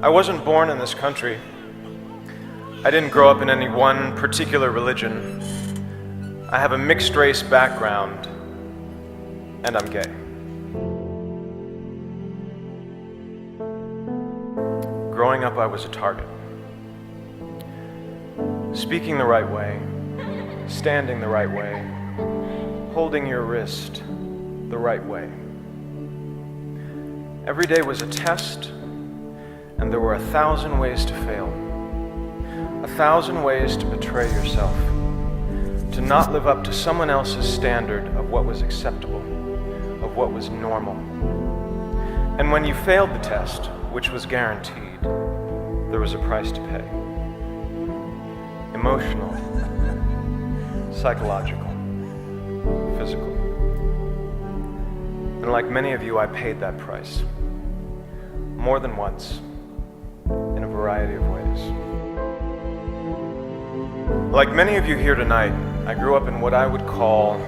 I wasn't born in this country. I didn't grow up in any one particular religion. I have a mixed race background, and I'm gay. Growing up, I was a target. Speaking the right way, standing the right way, holding your wrist the right way. Every day was a test, and there were 1,000 ways to fail. 1,000 ways to betray yourself, to not live up to someone else's standard of what was acceptable, of what was normal. And when you failed the test, which was guaranteed, there was a price to pay. Emotional, psychological, physical. And like many of you, I paid that price. More than once, in a variety of ways. Like many of you here tonight, I grew up in what I would call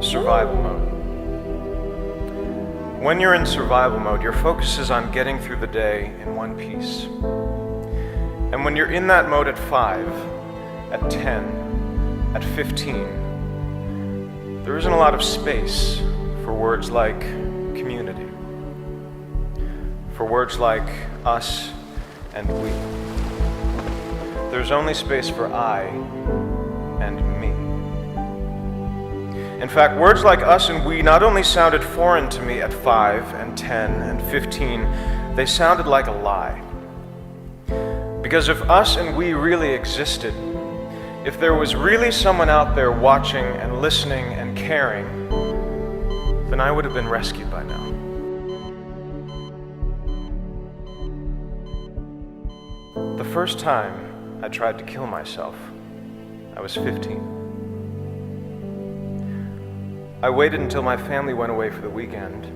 survival mode. When you're in survival mode, your focus is on getting through the day in one piece. And when you're in that mode at 5, at 10, at 15, there isn't a lot of space for words like community, for words like us and we. There's only space for I and me. In fact, words like us and we not only sounded foreign to me at 5 and 10 and 15, they sounded like a lie. Because if us and we really existed, if there was really someone out there watching and listening and caring, then I would have been rescued by now. The first time I tried to kill myself, I was 15. I waited until my family went away for the weekend,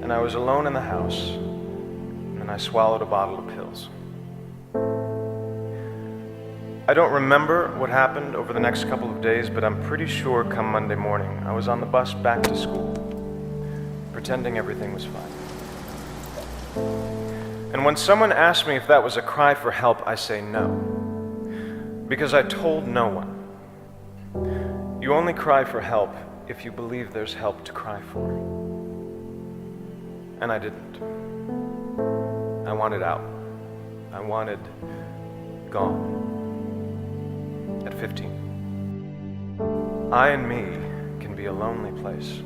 and I was alone in the house, and I swallowed a bottle of pills. I don't remember what happened over the next couple of days, but I'm pretty sure come Monday morning, I was on the bus back to school, pretending everything was fine. And when someone asked me if that was a cry for help, I say no, because I told no one. You only cry for help if you believe there's help to cry for. And I didn't. I wanted out. I wanted gone. At 15. I and me can be a lonely place,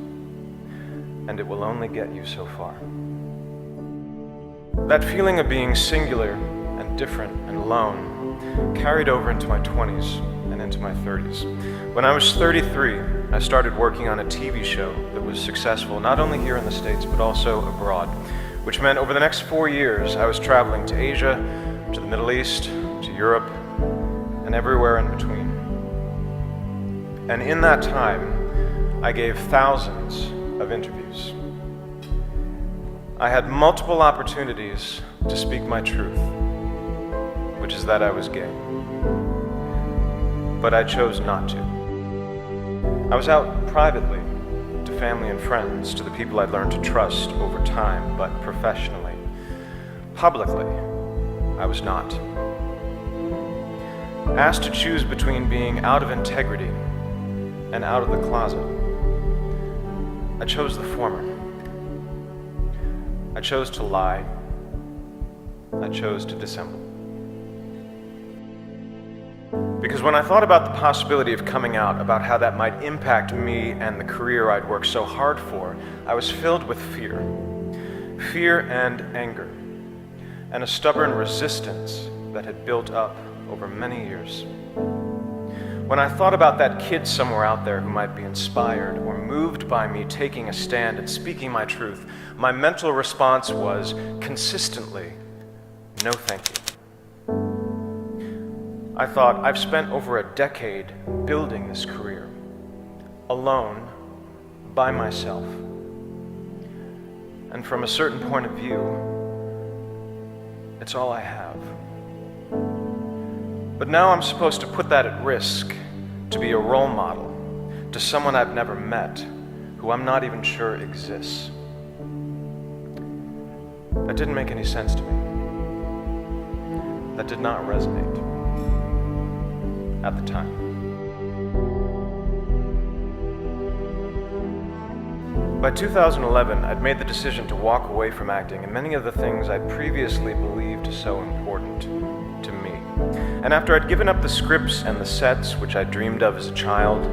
and it will only get you so far. That feeling of being singular and different and alone carried over into my 20s and into my 30s. When I was 33, I started working on a TV show that was successful not only here in the States but also abroad, which meant over the next 4 years I was traveling to Asia, to the Middle East, to Europe, and everywhere in between. And in that time, I gave thousands of interviews. I had multiple opportunities to speak my truth, which is that I was gay. But I chose not to. I was out privately, to family and friends, to the people I'd learned to trust over time, but professionally. Publicly, I was not. Asked to choose between being out of integrity and out of the closet, I chose the former. I chose to lie. I chose to dissemble. Because when I thought about the possibility of coming out, about how that might impact me and the career I'd worked so hard for, I was filled with fear. Fear and anger, and a stubborn resistance that had built up over many years. When I thought about that kid somewhere out there who might be inspired or moved by me taking a stand and speaking my truth, my mental response was consistently, no thank you. I thought, I've spent over a decade building this career, alone, by myself. And from a certain point of view, it's all I have. But now I'm supposed to put that at risk to be a role model to someone I've never met, who I'm not even sure exists. That didn't make any sense to me. that did not resonate at the time. By 2011, I'd made the decision to walk away from acting and many of the things I'd previously believed so important to me. And after I'd given up the scripts and the sets which I dreamed of as a child,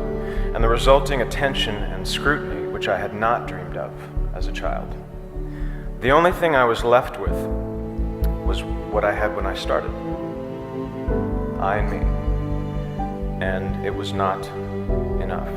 and the resulting attention and scrutiny which I had not dreamed of as a child, the only thing I was left with was what I had when I started. I and me. And it was not enough.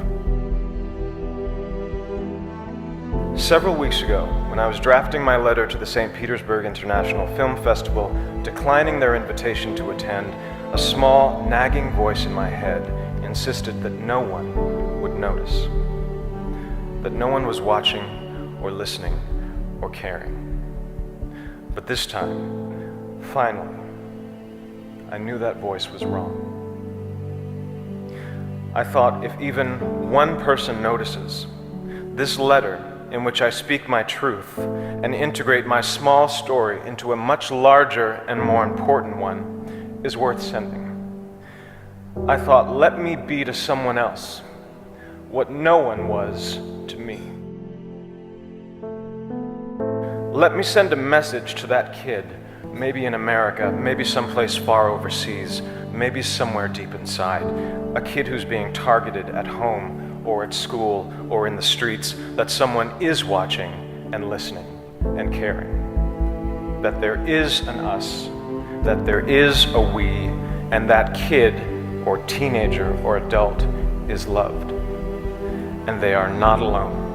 Several weeks ago, when I was drafting my letter to the St. Petersburg International Film Festival, declining their invitation to attend, a small, nagging voice in my head insisted that no one would notice, that no one was watching or listening or caring. But this time, finally, I knew that voice was wrong. I thought, if even one person notices, this letter in which I speak my truth and integrate my small story into a much larger and more important one is worth sending. I thought, let me be to someone else what no one was to me. Let me send a message to that kid, maybe in America, maybe someplace far overseas, maybe somewhere deep inside, a kid who's being targeted at home or at school or in the streets, that someone is watching and listening and caring. That there is an us, that there is a we, and that kid or teenager or adult is loved. And they are not alone.